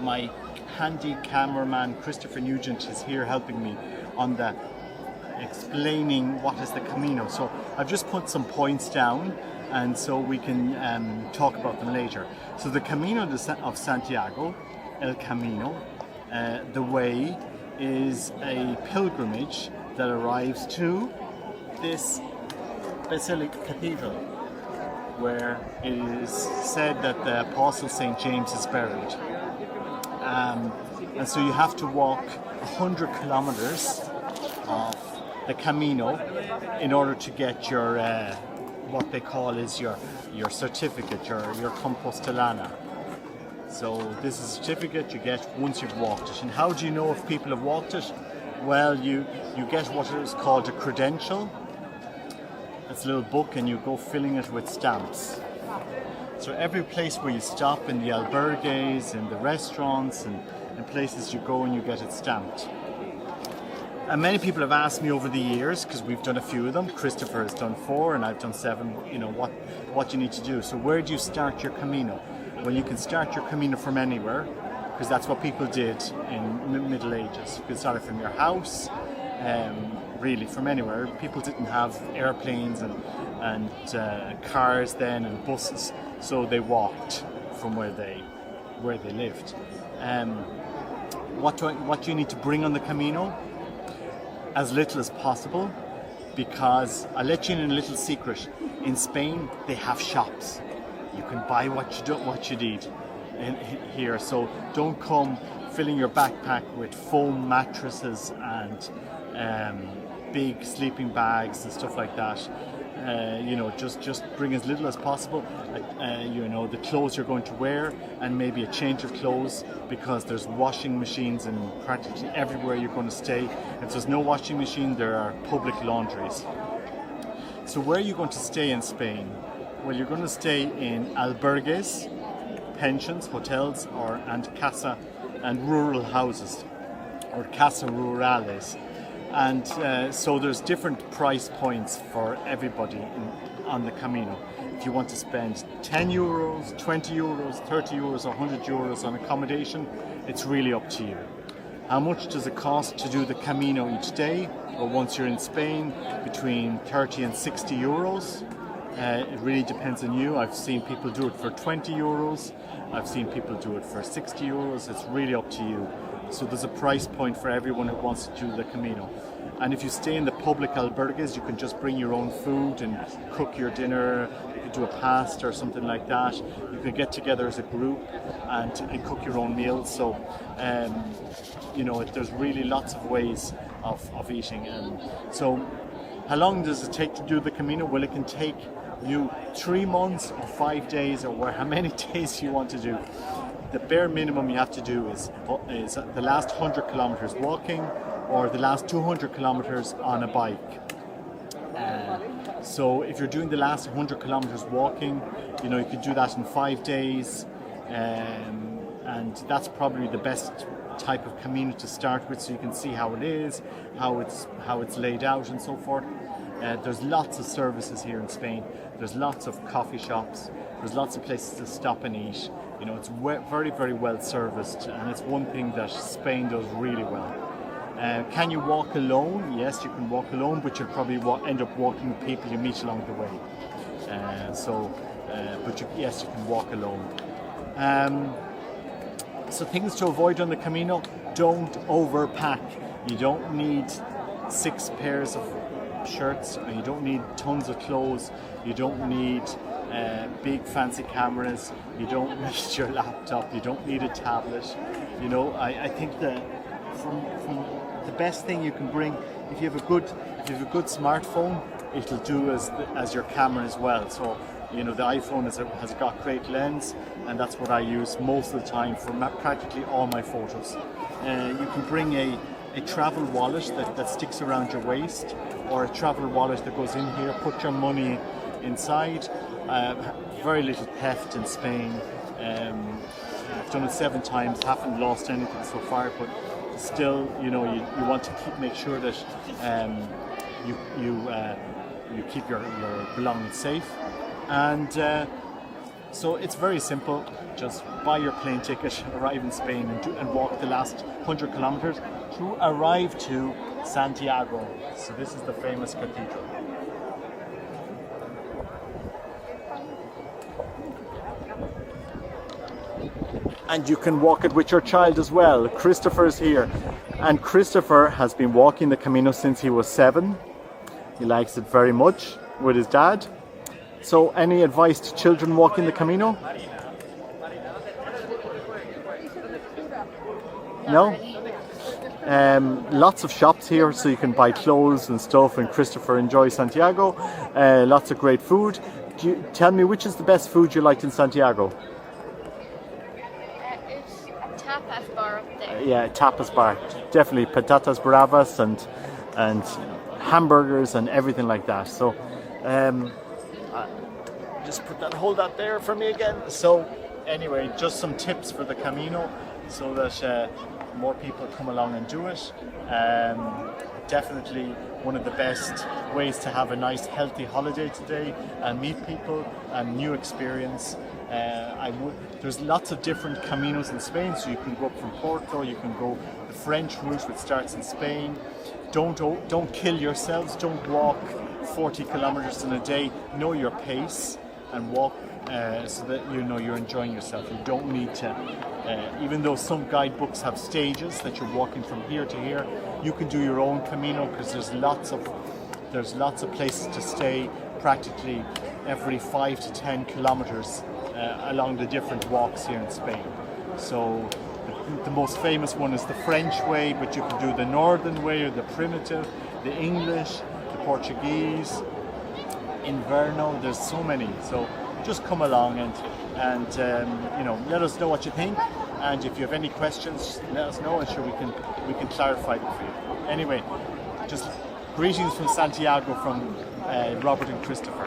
My handy cameraman Christopher Nugent is here helping me on the explaining what is the Camino. So I've just put some points down, and so we can talk about them later. So the Camino of Santiago, El Camino, the way, is a pilgrimage that arrives to this Basilica Cathedral, where it is said that the Apostle St. James is buried. And so you have to walk 100 kilometers of the Camino in order to get your what they call is your certificate, your Compostelana. So this is a certificate you get once you've walked it. And how do you know if people have walked it? Well, you get what is called a credential. It's a little book, and you go filling it with stamps. So every place where you stop, in the albergues, in the restaurants, and places you go, and you get it stamped. And many people have asked me over the years, because we've done a few of them. Christopher has done 4, and I've done 7. You know what you need to do. So where do you start your Camino? Well, you can start your Camino from anywhere, because that's what people did in the Middle Ages. You can start it from your house, really from anywhere. People didn't have airplanes and cars then, and buses, so they walked from where they lived. What do you need to bring on the Camino? As little as possible, because I'll let you in a little secret. In Spain, they have shops. You can buy what you need here. So don't come filling your backpack with foam mattresses and big sleeping bags and stuff like that. Just bring as little as possible. The clothes you're going to wear, and maybe a change of clothes, because there's washing machines in practically everywhere you're going to stay. If there's no washing machine, there are public laundries. So where are you going to stay in Spain? Well, you're going to stay in albergues, pensions, hotels, and casa and rural houses, or casa rurales. And so there's different price points for everybody on the Camino. If you want to spend 10 euros, 20 euros, 30 euros, or 100 euros on accommodation, it's really up to you. How much does it cost to do the Camino each day? Or once you're in Spain, between 30 and 60 euros. It really depends on you. I've seen people do it for 20 euros. I've seen people do it for 60 euros. It's really up to you. So there's a price point for everyone who wants to do the Camino. And if you stay in the public albergues, you can just bring your own food and cook your dinner. You can do a pasta or something like that. You can get together as a group and cook your own meals. So, there's really lots of ways of eating. So how long does it take to do the Camino? Well, it can take you 3 months or 5 days, or how many days you want to do. The bare minimum you have to do is the last 100 kilometers walking, or the last 200 kilometers on a bike. So if you're doing the last 100 kilometers walking, you could do that in 5 days, and that's probably the best type of Camino to start with, so you can see how it is, how it's laid out, and so forth. There's lots of services here in Spain. There's lots of coffee shops. There's lots of places to stop and eat. It's very, very well serviced, and it's one thing that Spain does really well. Can you walk alone? Yes, you can walk alone, but you'll probably end up walking with people you meet along the way. Yes, you can walk alone. So things to avoid on the Camino: don't overpack. You don't need 6 pairs of shirts, and you don't need tons of clothes. You don't need big fancy cameras. You don't need your laptop. You don't need a tablet. I think that from the best thing you can bring, if you have a good smartphone, it'll do as your camera as well. So the iPhone has got great lens, and that's what I use most of the time for practically all my photos. You can bring a travel wallet that sticks around your waist, or a travel wallet that goes in here. Put your money inside. Very little theft in Spain. I've done it 7 times, haven't lost anything so far, but still, you want to make sure that you keep your belongings safe. And So it's very simple. Just buy your plane ticket, arrive in Spain, and walk the last 100 kilometers to arrive to Santiago. So this is the famous cathedral. And you can walk it with your child as well. Christopher's here, and Christopher has been walking the Camino since he was 7. He likes it very much with his dad. So any advice to children walking the Camino? No? Lots of shops here, so you can buy clothes and stuff, and Christopher enjoys Santiago. Lots of great food. Tell me, which is the best food you liked in Santiago? It's a tapas bar up there. Yeah, tapas bar. Definitely patatas bravas and hamburgers and everything like that. So just hold that there for me again. So anyway, just some tips for the Camino so that more people come along and do it. Definitely one of the best ways to have a nice healthy holiday today and meet people and new experience. There's lots of different Caminos in Spain, so you can go up from Porto, you can go the French route which starts in Spain. Don't kill yourselves, don't walk 40 kilometers in a day. Know your pace and walk so that you know you're enjoying yourself. You don't need to, even though some guidebooks have stages that you're walking from here to here, you can do your own Camino because there's lots of places to stay practically every 5 to 10 kilometers along the different walks here in Spain. So the most famous one is the French way, but you can do the Northern way or the primitive, the English, the Portuguese, Inverno. There's so many. So just come along and let us know what you think. And if you have any questions, let us know, and sure we can clarify them for you. Anyway, just greetings from Santiago from Robert and Christopher.